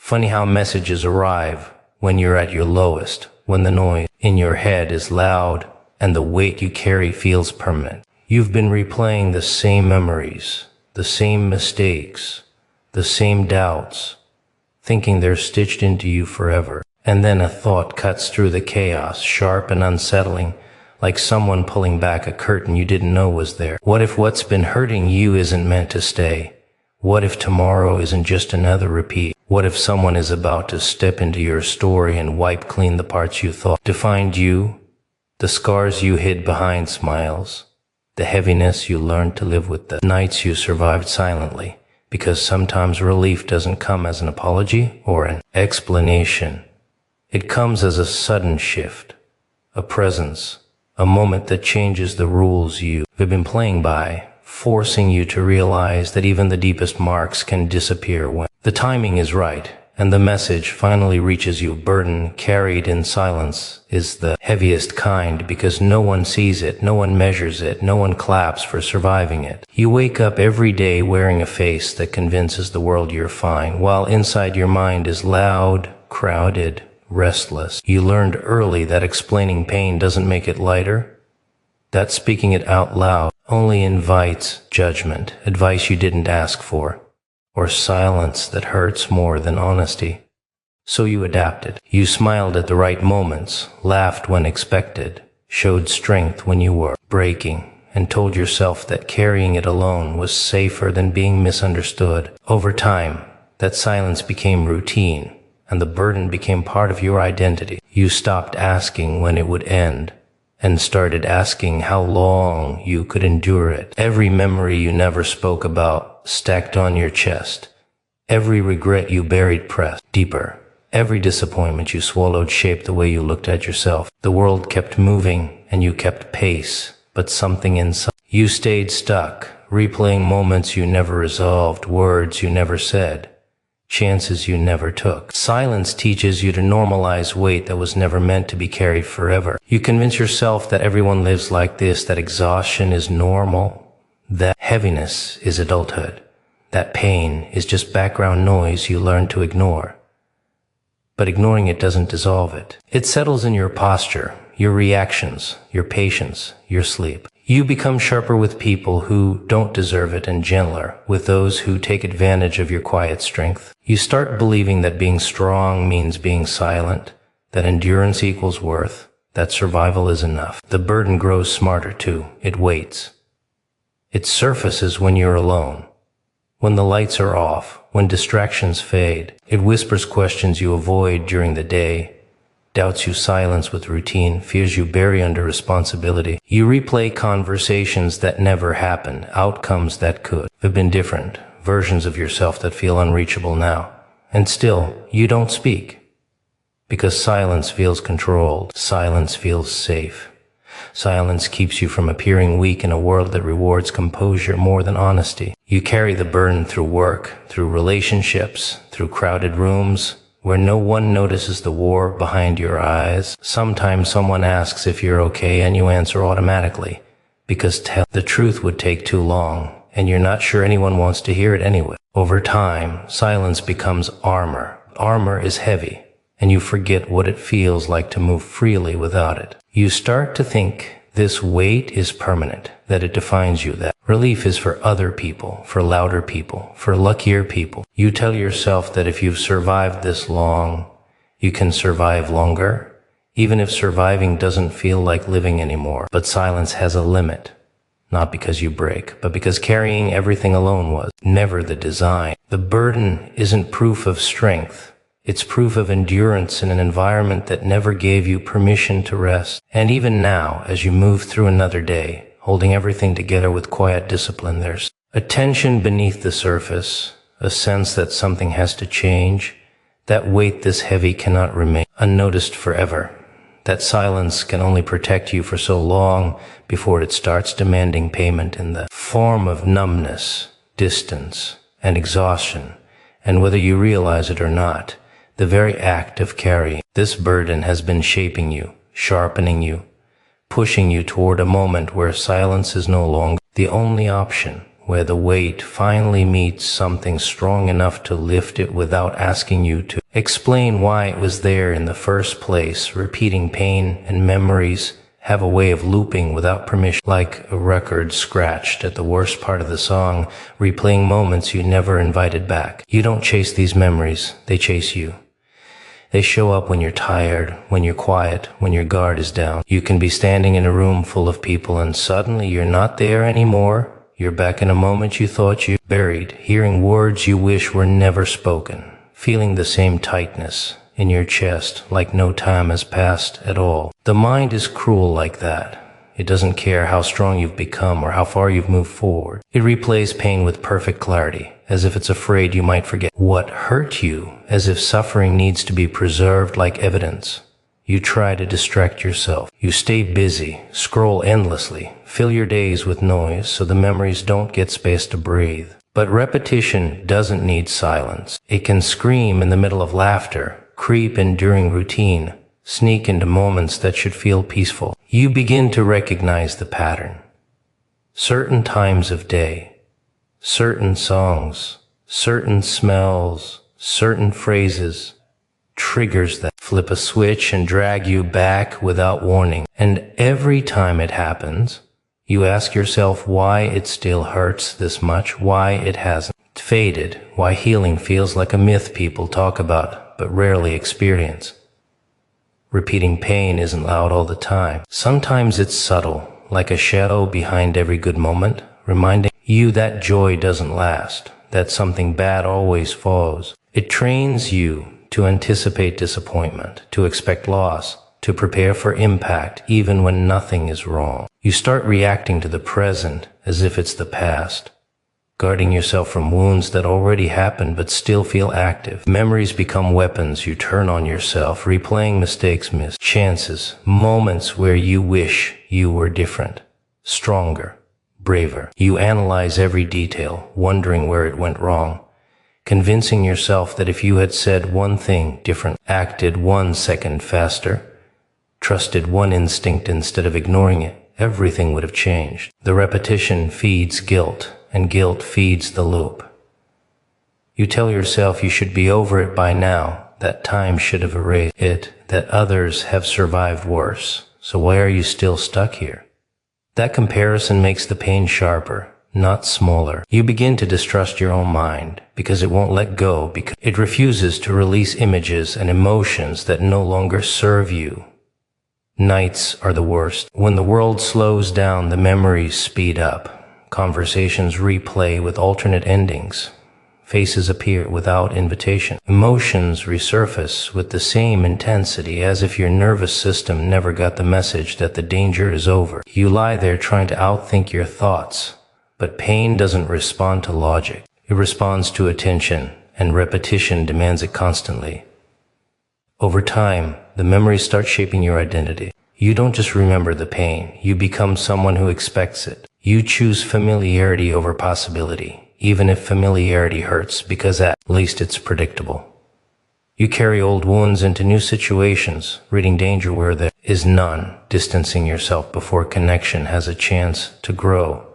Funny how messages arrive when you're at your lowest, when the noise in your head is loud and the weight you carry feels permanent. You've been replaying the same memories, the same mistakes, the same doubts, thinking they're stitched into you forever. And then a thought cuts through the chaos, sharp and unsettling, like someone pulling back a curtain you didn't know was there. What if what's been hurting you isn't meant to stay? What if tomorrow isn't just another repeat? What if someone is about to step into your story and wipe clean the parts you thought defined you, the scars you hid behind smiles, the heaviness you learned to live with, the nights you survived silently? Because sometimes relief doesn't come as an apology or an explanation. It comes as a sudden shift, a presence, a moment that changes the rules you've been playing by, forcing you to realize that even the deepest marks can disappear when the timing is right and the message finally reaches you. Burden carried in silence is the heaviest kind because no one sees it, no one measures it, no one claps for surviving it. You wake up every day wearing a face that convinces the world you're fine, while inside your mind is loud, crowded, restless. You learned early that explaining pain doesn't make it lighter, that speaking it out loud only invites judgment, advice you didn't ask for, or silence that hurts more than honesty. So you adapted. You smiled at the right moments, laughed when expected, showed strength when you were breaking, and told yourself that carrying it alone was safer than being misunderstood. Over time, that silence became routine, and the burden became part of your identity. You stopped asking when it would end, and started asking how long you could endure it. Every memory you never spoke about stacked on your chest. Every regret you buried pressed deeper. Every disappointment you swallowed shaped the way you looked at yourself. The world kept moving, and you kept pace, but something inside you stayed stuck, replaying moments you never resolved, words you never said, chances you never took. Silence teaches you to normalize weight that was never meant to be carried forever. You convince yourself that everyone lives like this, that exhaustion is normal, that heaviness is adulthood, that pain is just background noise you learn to ignore. But ignoring it doesn't dissolve it. It settles in your posture, your reactions, your patience, your sleep. You become sharper with people who don't deserve it and gentler with those who take advantage of your quiet strength. You start believing that being strong means being silent, that endurance equals worth, that survival is enough. The burden grows smarter too. It waits. It surfaces when you're alone, when the lights are off, when distractions fade. It whispers questions you avoid during the day, doubts you silence with routine, fears you bury under responsibility. You replay conversations that never happened, outcomes that could have been different, versions of yourself that feel unreachable now. And still, you don't speak. Because silence feels controlled. Silence feels safe. Silence keeps you from appearing weak in a world that rewards composure more than honesty. You carry the burden through work, through relationships, through crowded rooms, where no one notices the war behind your eyes. Sometimes someone asks if you're okay and you answer automatically, because the truth would take too long, and you're not sure anyone wants to hear it anyway. Over time, silence becomes armor. Armor is heavy, and you forget what it feels like to move freely without it. You start to think this weight is permanent, that it defines you, that relief is for other people, for louder people, for luckier people. You tell yourself that if you've survived this long, you can survive longer, even if surviving doesn't feel like living anymore. But silence has a limit, not because you break, but because carrying everything alone was never the design. The burden isn't proof of strength. It's proof of endurance in an environment that never gave you permission to rest. And even now, as you move through another day, holding everything together with quiet discipline, there's a tension beneath the surface, a sense that something has to change, that weight this heavy cannot remain unnoticed forever, that silence can only protect you for so long before it starts demanding payment in the form of numbness, distance, and exhaustion. And whether you realize it or not, the very act of carrying this burden has been shaping you, sharpening you, pushing you toward a moment where silence is no longer the only option, where the weight finally meets something strong enough to lift it without asking you to explain why it was there in the first place. Repeating pain and memories have a way of looping without permission, like a record scratched at the worst part of the song, replaying moments you never invited back. You don't chase these memories, they chase you. They show up when you're tired, when you're quiet, when your guard is down. You can be standing in a room full of people and suddenly you're not there anymore. You're back in a moment you thought you buried, hearing words you wish were never spoken, feeling the same tightness in your chest like no time has passed at all. The mind is cruel like that. It doesn't care how strong you've become or how far you've moved forward. It replays pain with perfect clarity, as if it's afraid you might forget what hurt you, as if suffering needs to be preserved like evidence. You try to distract yourself. You stay busy, scroll endlessly, fill your days with noise so the memories don't get space to breathe. But repetition doesn't need silence. It can scream in the middle of laughter, creep in during routine, sneak into moments that should feel peaceful. You begin to recognize the pattern. Certain times of day, certain songs, certain smells, certain phrases, triggers that flip a switch and drag you back without warning. And every time it happens, you ask yourself why it still hurts this much, why it hasn't faded, why healing feels like a myth people talk about but rarely experience. Repeating pain isn't loud all the time. Sometimes it's subtle, like a shadow behind every good moment, reminding you that joy doesn't last, that something bad always follows. It trains you to anticipate disappointment, to expect loss, to prepare for impact even when nothing is wrong. You start reacting to the present as if it's the past, guarding yourself from wounds that already happened but still feel active. Memories become weapons you turn on yourself, replaying mistakes, missed chances, moments where you wish you were different, stronger, braver. You analyze every detail, wondering where it went wrong, convincing yourself that if you had said one thing different, acted 1 second faster, trusted one instinct instead of ignoring it, everything would have changed. The repetition feeds guilt, and guilt feeds the loop. You tell yourself you should be over it by now, that time should have erased it, that others have survived worse, so why are you still stuck here? That comparison makes the pain sharper, not smaller. You begin to distrust your own mind because it won't let go, because it refuses to release images and emotions that no longer serve you. Nights are the worst. When the world slows down, the memories speed up. Conversations replay with alternate endings. Faces appear without invitation. Emotions resurface with the same intensity, as if your nervous system never got the message that the danger is over. You lie there trying to outthink your thoughts, but pain doesn't respond to logic. It responds to attention, and repetition demands it constantly. Over time, the memories start shaping your identity. You don't just remember the pain, you become someone who expects it. You choose familiarity over possibility, even if familiarity hurts, because at least it's predictable. You carry old wounds into new situations, reading danger where there is none, distancing yourself before connection has a chance to grow.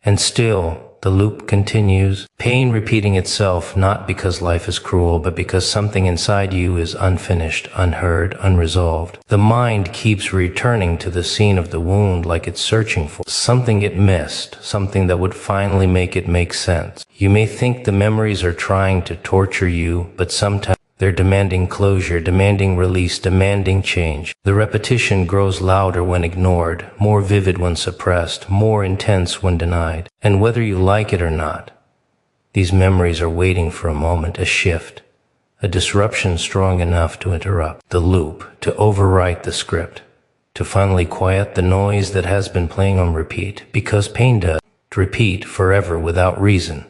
And still, the loop continues, pain repeating itself, not because life is cruel, but because something inside you is unfinished, unheard, unresolved. The mind keeps returning to the scene of the wound like it's searching for something it missed, something that would finally make it make sense. You may think the memories are trying to torture you, but sometimes they're demanding closure, demanding release, demanding change. The repetition grows louder when ignored, more vivid when suppressed, more intense when denied. And whether you like it or not, these memories are waiting for a moment, a shift, a disruption strong enough to interrupt the loop, to overwrite the script, to finally quiet the noise that has been playing on repeat, because pain does repeat forever without reason.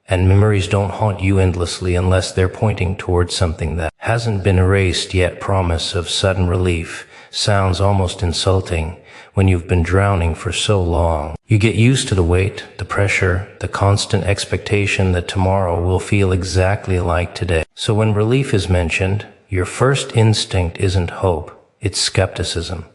And memories don't haunt you endlessly unless they're pointing towards something that hasn't been erased yet. Promise of sudden relief sounds almost insulting when you've been drowning for so long. You get used to the weight, the pressure, the constant expectation that tomorrow will feel exactly like today. So when relief is mentioned, your first instinct isn't hope, it's skepticism.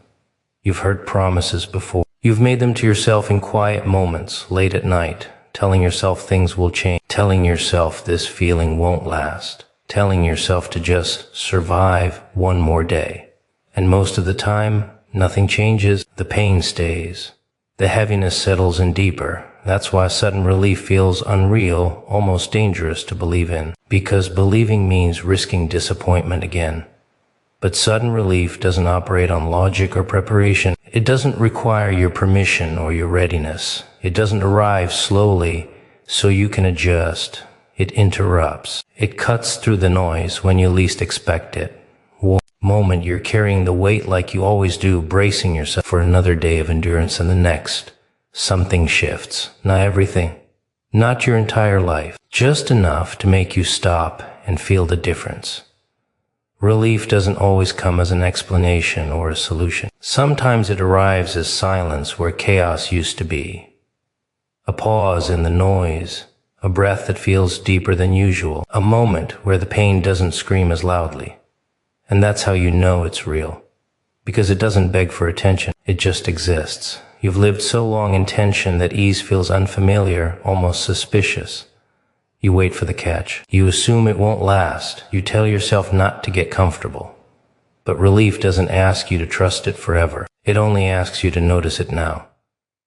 You've heard promises before. You've made them to yourself in quiet moments, late at night, telling yourself things will change, telling yourself this feeling won't last, telling yourself to just survive one more day. And most of the time, nothing changes, the pain stays. The heaviness settles in deeper. That's why sudden relief feels unreal, almost dangerous to believe in, because believing means risking disappointment again. But sudden relief doesn't operate on logic or preparation. It doesn't require your permission or your readiness. It doesn't arrive slowly so you can adjust. It interrupts. It cuts through the noise when you least expect it. Moment you're carrying the weight like you always do, bracing yourself for another day of endurance, and the next, something shifts. Not everything, not your entire life, just enough to make you stop and feel the difference. Relief doesn't always come as an explanation or a solution. Sometimes it arrives as silence where chaos used to be. A pause in the noise, a breath that feels deeper than usual, a moment where the pain doesn't scream as loudly. And that's how you know it's real. Because it doesn't beg for attention, it just exists. You've lived so long in tension that ease feels unfamiliar, almost suspicious. You wait for the catch. You assume it won't last. You tell yourself not to get comfortable. But relief doesn't ask you to trust it forever. It only asks you to notice it now.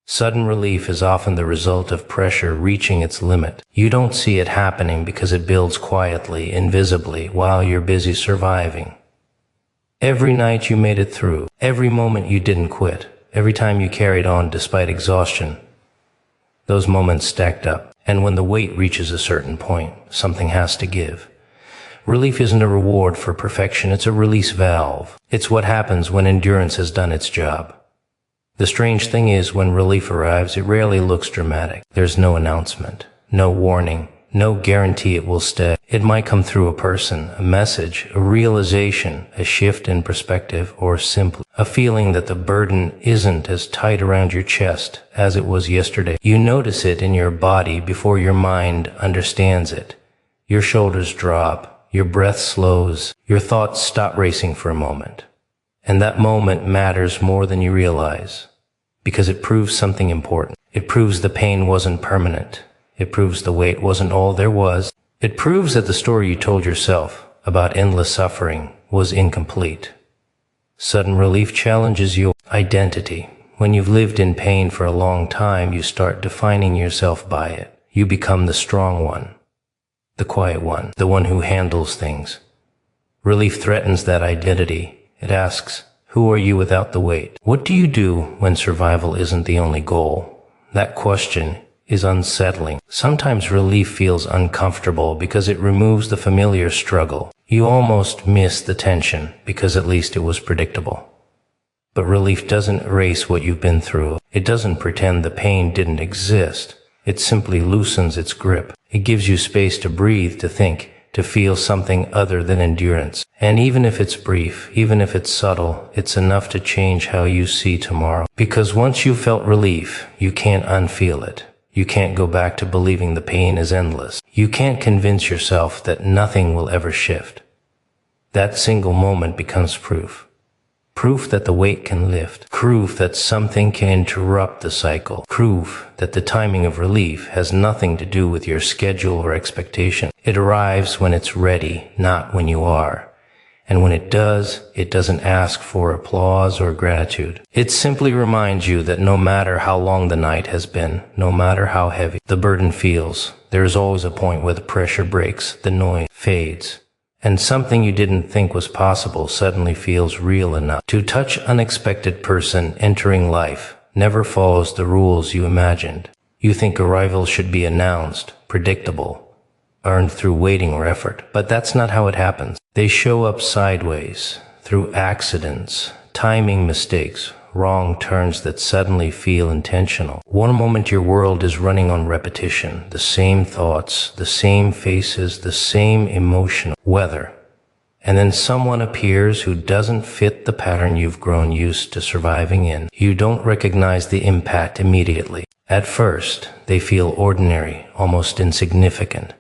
Sudden relief is often the result of pressure reaching its limit. You don't see it happening because it builds quietly, invisibly, while you're busy surviving. Every night you made it through, every moment you didn't quit, every time you carried on despite exhaustion, those moments stacked up. And when the weight reaches a certain point, something has to give. Relief isn't a reward for perfection, it's a release valve. It's what happens when endurance has done its job. The strange thing is, when relief arrives, it rarely looks dramatic. There's no announcement, no warning, no guarantee it will stay. It might come through a person, a message, a realization, a shift in perspective, or simply a feeling that the burden isn't as tight around your chest as it was yesterday. You notice it in your body before your mind understands it. Your shoulders drop, your breath slows, your thoughts stop racing for a moment. And that moment matters more than you realize, because it proves something important. It proves the pain wasn't permanent. It proves the weight wasn't all there was. It proves that the story you told yourself about endless suffering was incomplete. Sudden relief challenges your identity. When you've lived in pain for a long time, you start defining yourself by it. You become the strong one, the quiet one, the one who handles things. Relief threatens that identity. It asks, who are you without the weight? What do you do when survival isn't the only goal? That question is unsettling. Sometimes relief feels uncomfortable because it removes the familiar struggle. You almost miss the tension because at least it was predictable. But relief doesn't erase what you've been through. It doesn't pretend the pain didn't exist. It simply loosens its grip. It gives you space to breathe, to think, to feel something other than endurance. And even if it's brief, even if it's subtle, it's enough to change how you see tomorrow. Because once you've felt relief, you can't unfeel it. You can't go back to believing the pain is endless. You can't convince yourself that nothing will ever shift. That single moment becomes proof. Proof that the weight can lift. Proof that something can interrupt the cycle. Proof that the timing of relief has nothing to do with your schedule or expectation. It arrives when it's ready, not when you are. And when it does, it doesn't ask for applause or gratitude. It simply reminds you that no matter how long the night has been, no matter how heavy the burden feels, there is always a point where the pressure breaks, the noise fades, and something you didn't think was possible suddenly feels real enough. To touch unexpected person entering life never follows the rules you imagined. You think arrival should be announced, predictable, earned through waiting or effort, but that's not how it happens. They show up sideways, through accidents, timing mistakes, wrong turns that suddenly feel intentional. One moment your world is running on repetition, the same thoughts, the same faces, the same emotional weather. And then someone appears who doesn't fit the pattern you've grown used to surviving in. You don't recognize the impact immediately. At first, they feel ordinary, almost insignificant.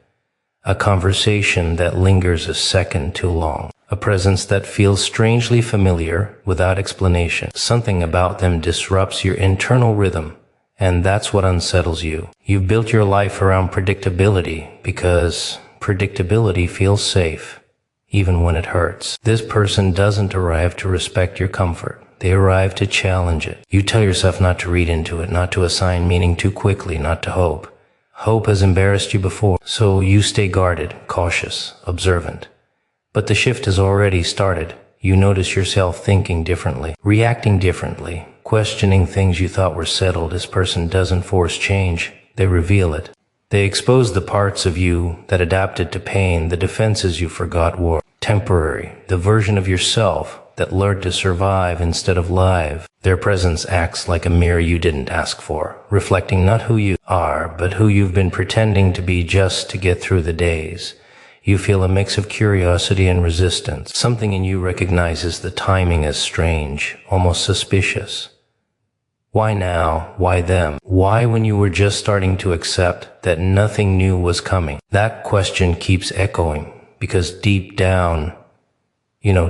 A conversation that lingers a second too long. A presence that feels strangely familiar without explanation. Something about them disrupts your internal rhythm, And that's what unsettles you. You've built your life around predictability because predictability feels safe, even when it hurts. This person doesn't arrive to respect your comfort. They arrive to challenge it. You tell yourself not to read into it, not to assign meaning too quickly, not to hope. Hope has embarrassed you before, so you stay guarded, cautious, observant. But the shift has already started. You notice yourself thinking differently, reacting differently, questioning things you thought were settled. This person doesn't force change, they reveal it. They expose the parts of you that adapted to pain, the defenses you forgot were temporary, the version of yourself that learned to survive instead of live. Their presence acts like a mirror you didn't ask for, reflecting not who you are, but who you've been pretending to be just to get through the days. You feel a mix of curiosity and resistance. Something in you recognizes the timing as strange, almost suspicious. Why now? Why them? Why when you were just starting to accept that nothing new was coming? That question keeps echoing, because deep down,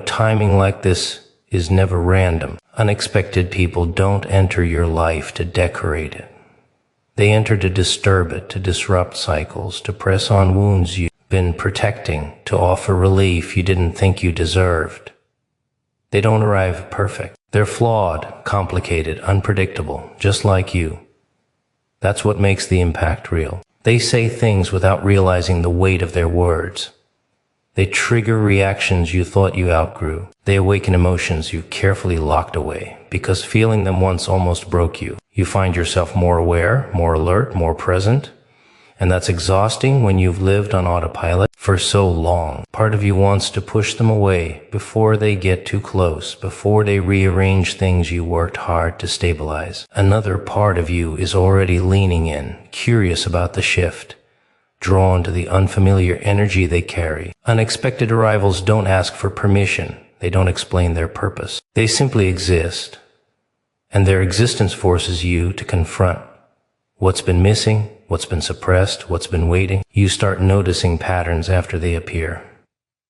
timing like this is never random. Unexpected people don't enter your life to decorate it. They enter to disturb it, to disrupt cycles, to press on wounds you've been protecting, to offer relief you didn't think you deserved. They don't arrive perfect. They're flawed, complicated, unpredictable, just like you. That's what makes the impact real. They say things without realizing the weight of their words. They trigger reactions you thought you outgrew. They awaken emotions you carefully locked away, because feeling them once almost broke you. You find yourself more aware, more alert, more present. And that's exhausting when you've lived on autopilot for so long. Part of you wants to push them away before they get too close, before they rearrange things you worked hard to stabilize. Another part of you is already leaning in, curious about the shift, drawn to the unfamiliar energy they carry. Unexpected arrivals don't ask for permission. They don't explain their purpose. They simply exist. And their existence forces you to confront what's been missing, what's been suppressed, what's been waiting. You start noticing patterns after they appear.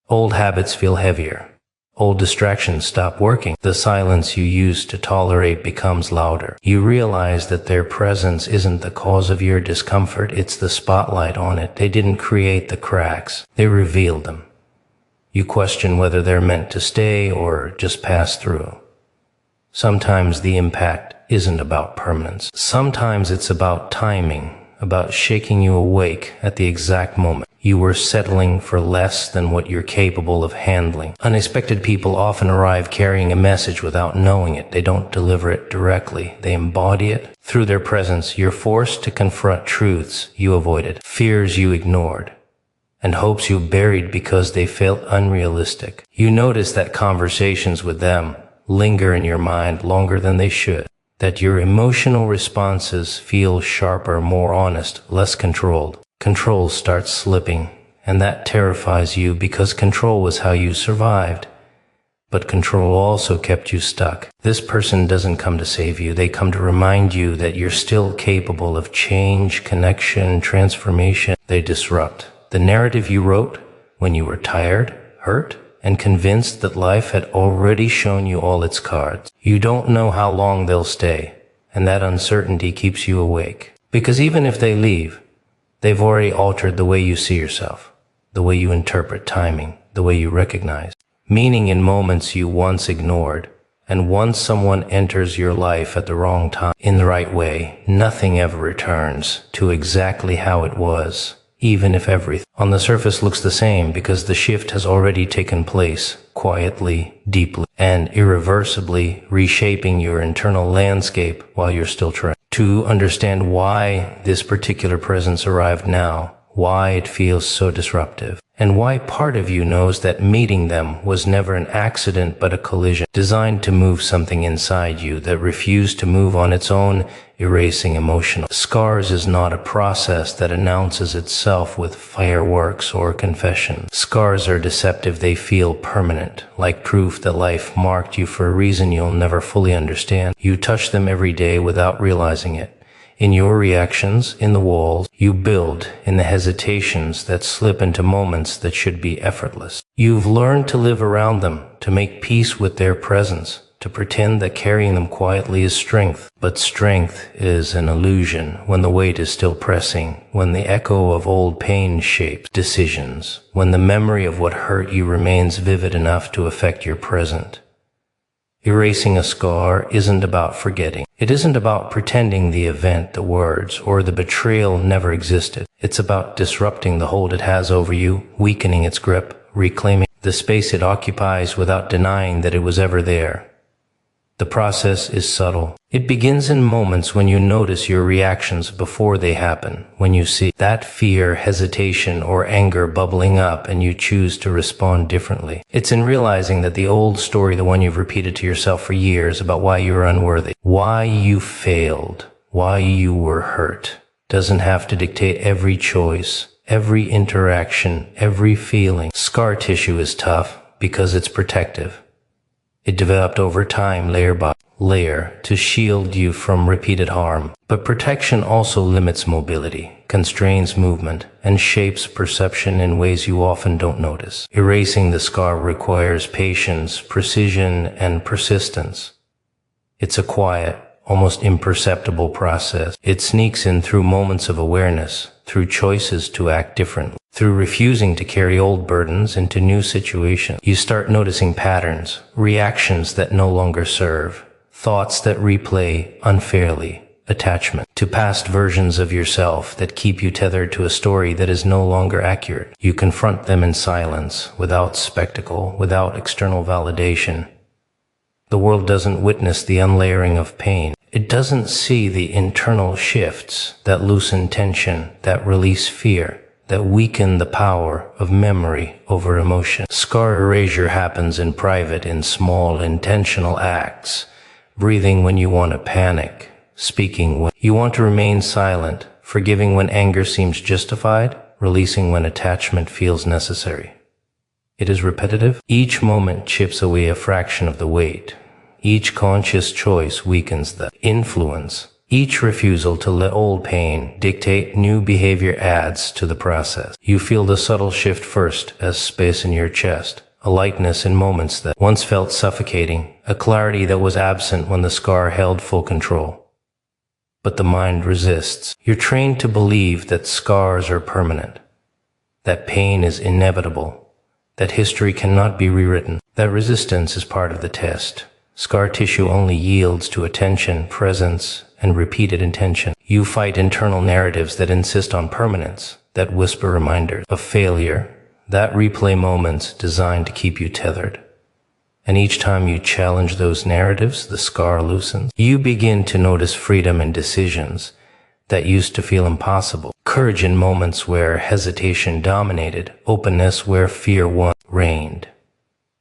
Old habits feel heavier. Old distractions stop working. The silence you used to tolerate becomes louder. You realize that their presence isn't the cause of your discomfort, it's the spotlight on it. They didn't create the cracks, they revealed them. You question whether they're meant to stay or just pass through. Sometimes the impact isn't about permanence. Sometimes it's about timing, about shaking you awake at the exact moment you were settling for less than what you're capable of handling. Unexpected people often arrive carrying a message without knowing it. They don't deliver it directly. They embody it. Through their presence, you're forced to confront truths you avoided, fears you ignored, and hopes you buried because they felt unrealistic. You notice that conversations with them linger in your mind longer than they should, that your emotional responses feel sharper, more honest, less controlled. Control starts slipping, and that terrifies you because control was how you survived. But control also kept you stuck. This person doesn't come to save you. They come to remind you that you're still capable of change, connection, transformation. They disrupt the narrative you wrote when you were tired, hurt, and convinced that life had already shown you all its cards. You don't know how long they'll stay, and that uncertainty keeps you awake. Because even if they leave, they've already altered the way you see yourself, the way you interpret timing, the way you recognize meaning in moments you once ignored. And once someone enters your life at the wrong time, in the right way, nothing ever returns to exactly how it was, even if everything on the surface looks the same, because the shift has already taken place, quietly, deeply, and irreversibly reshaping your internal landscape while you're still trying to understand why this particular presence arrived now, why it feels so disruptive, and why part of you knows that meeting them was never an accident but a collision designed to move something inside you that refused to move on its own, erasing emotional scars. Is not a process that announces itself with fireworks or confession. Scars are deceptive. They feel permanent, like proof that life marked you for a reason you'll never fully understand. You touch them every day without realizing it. In your reactions, in the walls you build, in the hesitations that slip into moments that should be effortless. You've learned to live around them, to make peace with their presence, to pretend that carrying them quietly is strength. But strength is an illusion when the weight is still pressing, when the echo of old pain shapes decisions, when the memory of what hurt you remains vivid enough to affect your present. Erasing a scar isn't about forgetting. It isn't about pretending the event, the words, or the betrayal never existed. It's about disrupting the hold it has over you, weakening its grip, reclaiming the space it occupies without denying that it was ever there. The process is subtle. It begins in moments when you notice your reactions before they happen, when you see that fear, hesitation, or anger bubbling up and you choose to respond differently. It's in realizing that the old story, the one you've repeated to yourself for years about why you were unworthy, why you failed, why you were hurt, doesn't have to dictate every choice, every interaction, every feeling. Scar tissue is tough because it's protective. It developed over time, layer by layer, to shield you from repeated harm. But protection also limits mobility, constrains movement, and shapes perception in ways you often don't notice. Erasing the scar requires patience, precision, and persistence. It's a quiet, almost imperceptible process. It sneaks in through moments of awareness, through choices to act differently. Through refusing to carry old burdens into new situations, you start noticing patterns, reactions that no longer serve, thoughts that replay unfairly, attachment to past versions of yourself that keep you tethered to a story that is no longer accurate. You confront them in silence, without spectacle, without external validation. The world doesn't witness the unlayering of pain. It doesn't see the internal shifts that loosen tension, that release fear, that weaken the power of memory over emotion. Scar erasure happens in private, in small, intentional acts. Breathing when you want to panic, speaking when you want to remain silent, forgiving when anger seems justified, releasing when attachment feels necessary. It is repetitive. Each moment chips away a fraction of the weight. Each conscious choice weakens the influence. Each refusal to let old pain dictate new behavior adds to the process. You feel the subtle shift first as space in your chest, a lightness in moments that once felt suffocating, a clarity that was absent when the scar held full control. But the mind resists. You're trained to believe that scars are permanent, that pain is inevitable, that history cannot be rewritten. That resistance is part of the test. Scar tissue only yields to attention, presence, and repeated intention. You fight internal narratives that insist on permanence, that whisper reminders of failure, that replay moments designed to keep you tethered. And each time you challenge those narratives, the scar loosens. You begin to notice freedom in decisions that used to feel impossible, courage in moments where hesitation dominated, openness where fear once reigned.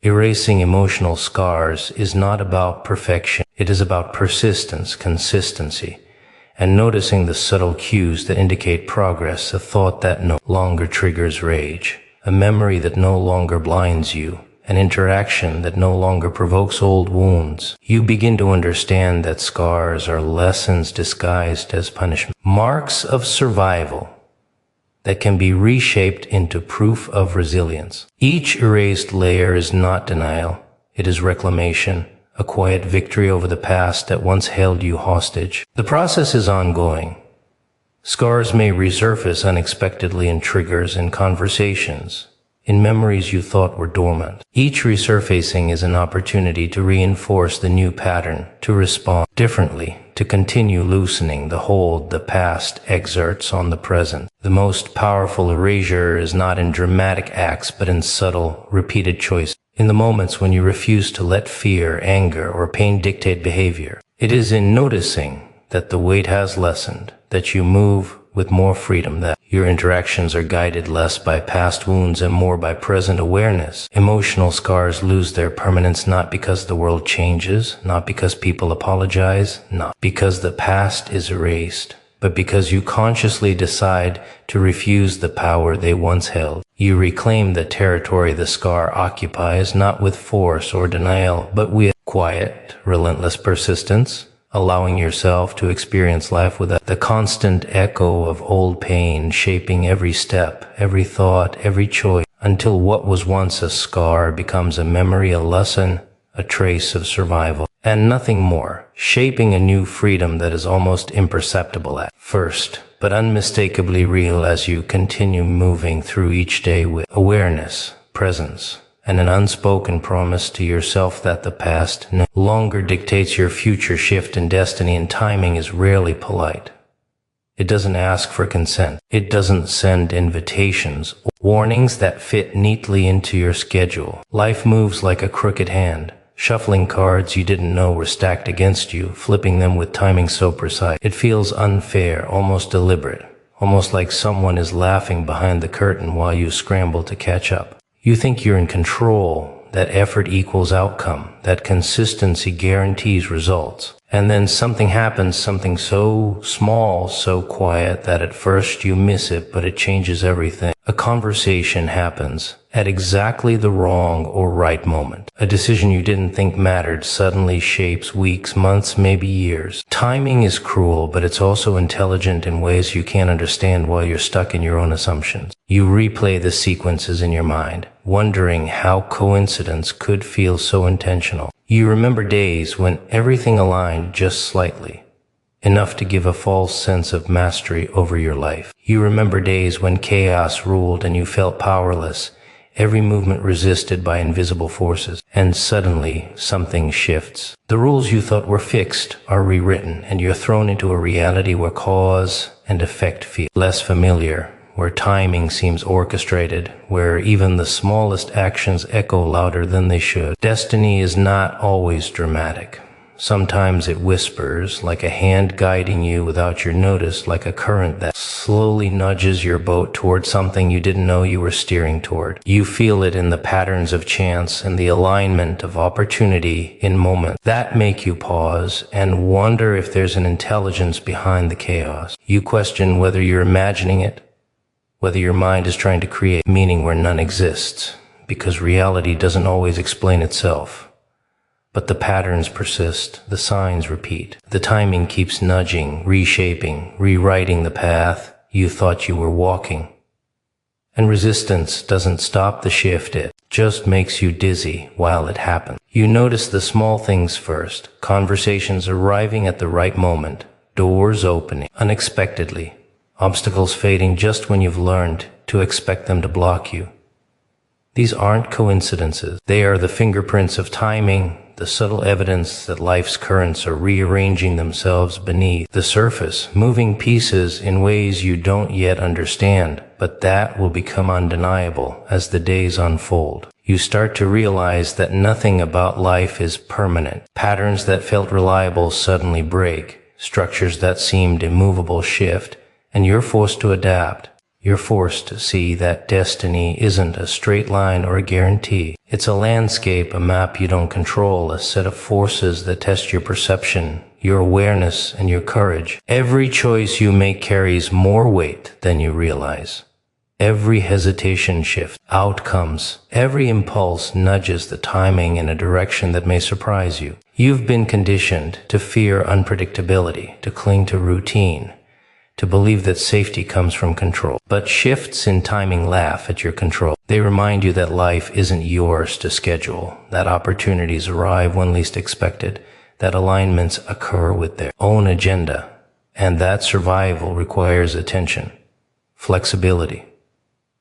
Erasing emotional scars is not about perfection. It is about persistence, consistency, and noticing the subtle cues that indicate progress, a thought that no longer triggers rage, a memory that no longer blinds you, an interaction that no longer provokes old wounds. You begin to understand that scars are lessons disguised as punishment, marks of survival that can be reshaped into proof of resilience. Each erased layer is not denial. It is reclamation, a quiet victory over the past that once held you hostage. The process is ongoing. Scars may resurface unexpectedly in triggers, in conversations, in memories you thought were dormant. Each resurfacing is an opportunity to reinforce the new pattern, to respond differently, to continue loosening the hold the past exerts on the present. The most powerful erasure is not in dramatic acts, but in subtle, repeated choices. In the moments when you refuse to let fear, anger, or pain dictate behavior. It is in noticing that the weight has lessened, that you move with more freedom, that your interactions are guided less by past wounds and more by present awareness. Emotional scars lose their permanence not because the world changes, not because people apologize, not because the past is erased, but because you consciously decide to refuse the power they once held. You reclaim the territory the scar occupies, not with force or denial, but with quiet, relentless persistence, allowing yourself to experience life without the constant echo of old pain shaping every step, every thought, every choice, until what was once a scar becomes a memory, a lesson, a trace of survival, and nothing more, shaping a new freedom that is almost imperceptible at first, but unmistakably real as you continue moving through each day with awareness, presence, and an unspoken promise to yourself that the past no longer dictates your future. Shift in destiny and timing is rarely polite. It doesn't ask for consent. It doesn't send invitations or warnings that fit neatly into your schedule. Life moves like a crooked hand, shuffling cards you didn't know were stacked against you, flipping them with timing so precise. It feels unfair, almost deliberate, almost like someone is laughing behind the curtain while you scramble to catch up. You think you're in control, that effort equals outcome, that consistency guarantees results. And then something happens, something so small, so quiet that at first you miss it, but it changes everything. A conversation happens at exactly the wrong or right moment. A decision you didn't think mattered suddenly shapes weeks, months, maybe years. Timing is cruel, but it's also intelligent in ways you can't understand while you're stuck in your own assumptions. You replay the sequences in your mind, wondering how coincidence could feel so intentional. You remember days when everything aligned just slightly, enough to give a false sense of mastery over your life. You remember days when chaos ruled and you felt powerless, every movement resisted by invisible forces. And suddenly, something shifts. The rules you thought were fixed are rewritten, and you're thrown into a reality where cause and effect feel less familiar, where timing seems orchestrated, where even the smallest actions echo louder than they should. Destiny is not always dramatic. Sometimes it whispers, like a hand guiding you without your notice, like a current that slowly nudges your boat toward something you didn't know you were steering toward. You feel it in the patterns of chance and the alignment of opportunity in moments that make you pause and wonder if there's an intelligence behind the chaos. You question whether you're imagining it, whether your mind is trying to create meaning where none exists, because reality doesn't always explain itself. But the patterns persist, the signs repeat, the timing keeps nudging, reshaping, rewriting the path you thought you were walking. And resistance doesn't stop the shift, it just makes you dizzy while it happens. You notice the small things first, conversations arriving at the right moment, doors opening unexpectedly, obstacles fading just when you've learned to expect them to block you. These aren't coincidences. They are the fingerprints of timing, the subtle evidence that life's currents are rearranging themselves beneath the surface, moving pieces in ways you don't yet understand, but that will become undeniable as the days unfold. You start to realize that nothing about life is permanent. Patterns that felt reliable suddenly break, structures that seemed immovable shift, and you're forced to adapt. You're forced to see that destiny isn't a straight line or a guarantee. It's a landscape, a map you don't control, a set of forces that test your perception, your awareness, and your courage. Every choice you make carries more weight than you realize. Every hesitation shifts outcomes. Every impulse nudges the timing in a direction that may surprise you. You've been conditioned to fear unpredictability, to cling to routine, to believe that safety comes from control. But shifts in timing laugh at your control. They remind you that life isn't yours to schedule, that opportunities arrive when least expected, that alignments occur with their own agenda, and that survival requires attention, flexibility,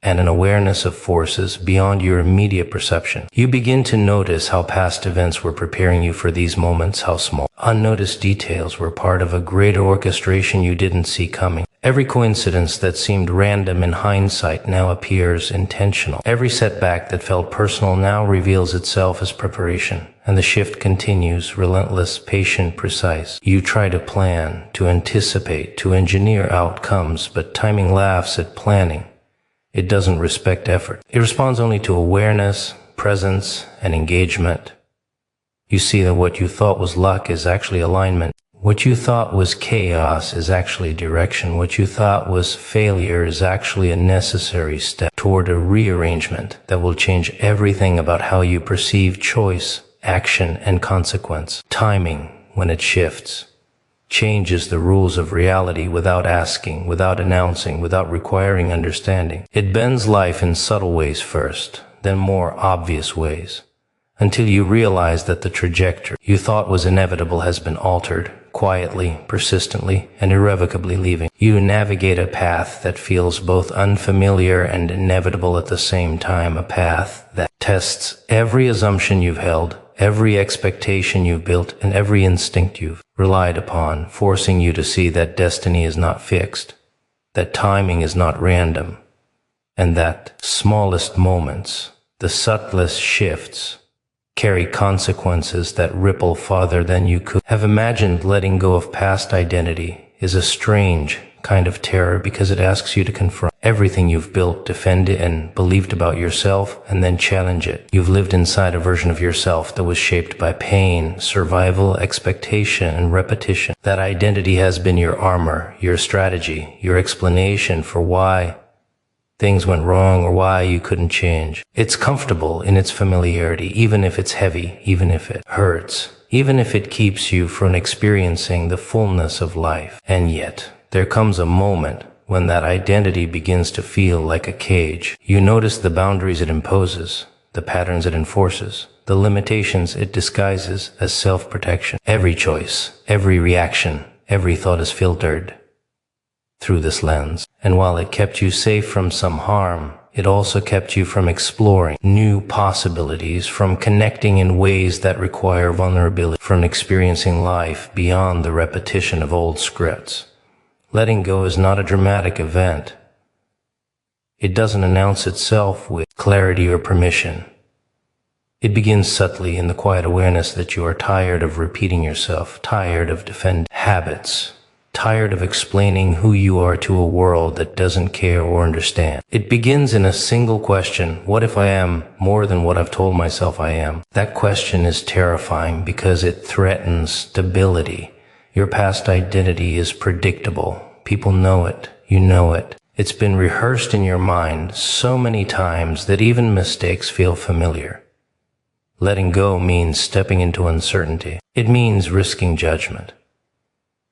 and an awareness of forces beyond your immediate perception. You begin to notice how past events were preparing you for these moments, how small, unnoticed details were part of a greater orchestration you didn't see coming. Every coincidence that seemed random in hindsight now appears intentional. Every setback that felt personal now reveals itself as preparation. And the shift continues, relentless, patient, precise. You try to plan, to anticipate, to engineer outcomes, but timing laughs at planning. It doesn't respect effort. It responds only to awareness, presence, and engagement. You see that what you thought was luck is actually alignment. What you thought was chaos is actually direction. What you thought was failure is actually a necessary step toward a rearrangement that will change everything about how you perceive choice, action, and consequence. Timing, when it shifts, changes the rules of reality without asking, without announcing, without requiring understanding. It bends life in subtle ways first, then more obvious ways. until you realize that the trajectory you thought was inevitable has been altered, quietly, persistently, and irrevocably leaving. You navigate a path that feels both unfamiliar and inevitable at the same time, a path that tests every assumption you've held, every expectation you've built, and every instinct you've relied upon, forcing you to see that destiny is not fixed, that timing is not random, and that smallest moments, the subtlest shifts, carry consequences that ripple farther than you could have imagined. Letting go of past identity is a strange kind of terror because it asks you to confront everything you've built, defended, and believed about yourself, and then challenge it. You've lived inside a version of yourself that was shaped by pain, survival, expectation, and repetition. That identity has been your armor, your strategy, your explanation for why things went wrong or why you couldn't change. It's comfortable in its familiarity, even if it's heavy, even if it hurts, even if it keeps you from experiencing the fullness of life. And yet, there comes a moment when that identity begins to feel like a cage. You notice the boundaries it imposes, the patterns it enforces, the limitations it disguises as self-protection. Every choice, every reaction, every thought is filtered through this lens. And while it kept you safe from some harm, it also kept you from exploring new possibilities, from connecting in ways that require vulnerability, from experiencing life beyond the repetition of old scripts. Letting go is not a dramatic event. It doesn't announce itself with clarity or permission. It begins subtly in the quiet awareness that you are tired of repeating yourself, tired of defending habits, tired of explaining who you are to a world that doesn't care or understand. It begins in a single question: what if I am more than what I've told myself I am? That question is terrifying because it threatens stability. Your past identity is predictable. People know it. You know it. It's been rehearsed in your mind so many times that even mistakes feel familiar. Letting go means stepping into uncertainty. It means risking judgment.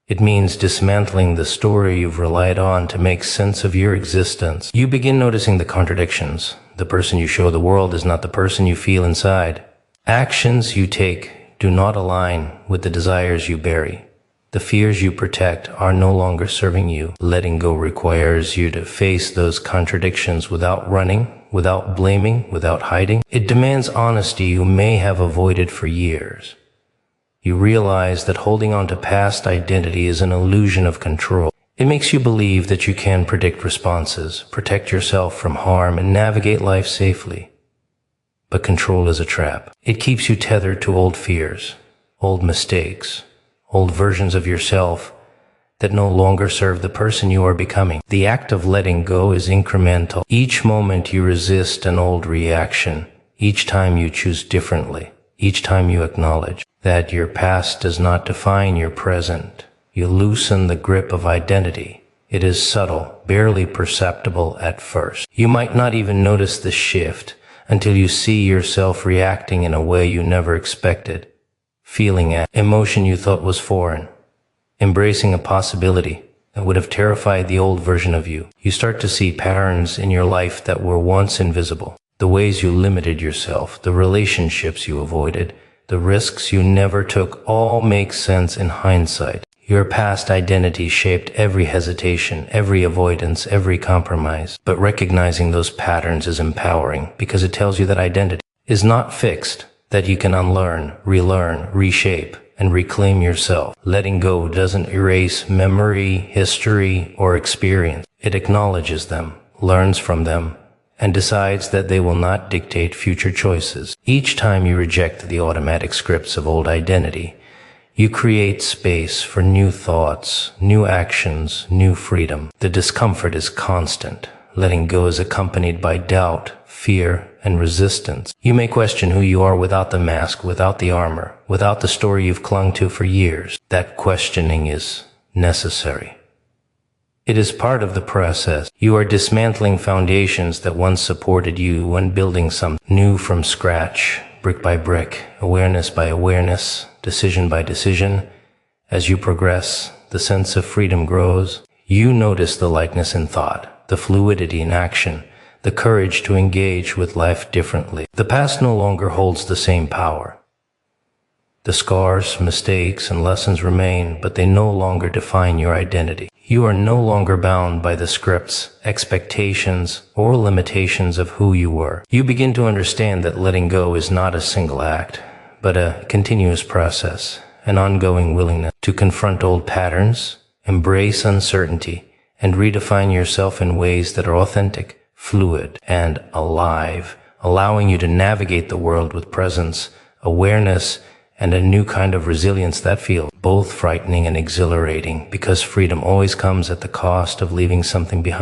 It means dismantling the story you've relied on to make sense of your existence. You begin noticing the contradictions. The person you show the world is not the person you feel inside. Actions you take do not align with the desires you bury. The fears you protect are no longer serving you. Letting go requires you to face those contradictions without running, without blaming, without hiding. It demands honesty you may have avoided for years. You realize that holding on to past identity is an illusion of control. It makes you believe that you can predict responses, protect yourself from harm, and navigate life safely. But control is a trap. It keeps you tethered to old fears, old mistakes, old versions of yourself that no longer serve the person you are becoming. The act of letting go is incremental. Each moment you resist an old reaction, each time you choose differently, each time you acknowledge that your past does not define your present, you loosen the grip of identity. It is subtle, barely perceptible at first. You might not even notice the shift until you see yourself reacting in a way you never expected, feeling an emotion you thought was foreign, embracing a possibility that would have terrified the old version of you. You start to see patterns in your life that were once invisible. The ways you limited yourself, the relationships you avoided, the risks you never took all make sense in hindsight. Your past identity shaped every hesitation, every avoidance, every compromise. But recognizing those patterns is empowering because it tells you that identity is not fixed, that you can unlearn, relearn, reshape, and reclaim yourself. Letting go doesn't erase memory, history, or experience. It acknowledges them, learns from them, and decides that they will not dictate future choices. Each time you reject the automatic scripts of old identity, you create space for new thoughts, new actions, new freedom. The discomfort is constant. Letting go is accompanied by doubt, fear, and resistance. You may question who you are without the mask, without the armor, without the story you've clung to for years. That questioning is necessary. It is part of the process. You are dismantling foundations that once supported you when building something new from scratch, brick by brick, awareness by awareness, decision by decision. As you progress, the sense of freedom grows. You notice the lightness in thought, the fluidity in action, the courage to engage with life differently. The past no longer holds the same power. The scars, mistakes, and lessons remain, but they no longer define your identity. You are no longer bound by the scripts, expectations, or limitations of who you were. You begin to understand that letting go is not a single act, but a continuous process, an ongoing willingness to confront old patterns, embrace uncertainty, and redefine yourself in ways that are authentic, fluid, and alive, allowing you to navigate the world with presence, awareness, and a new kind of resilience that feels both frightening and exhilarating, because freedom always comes at the cost of leaving something behind.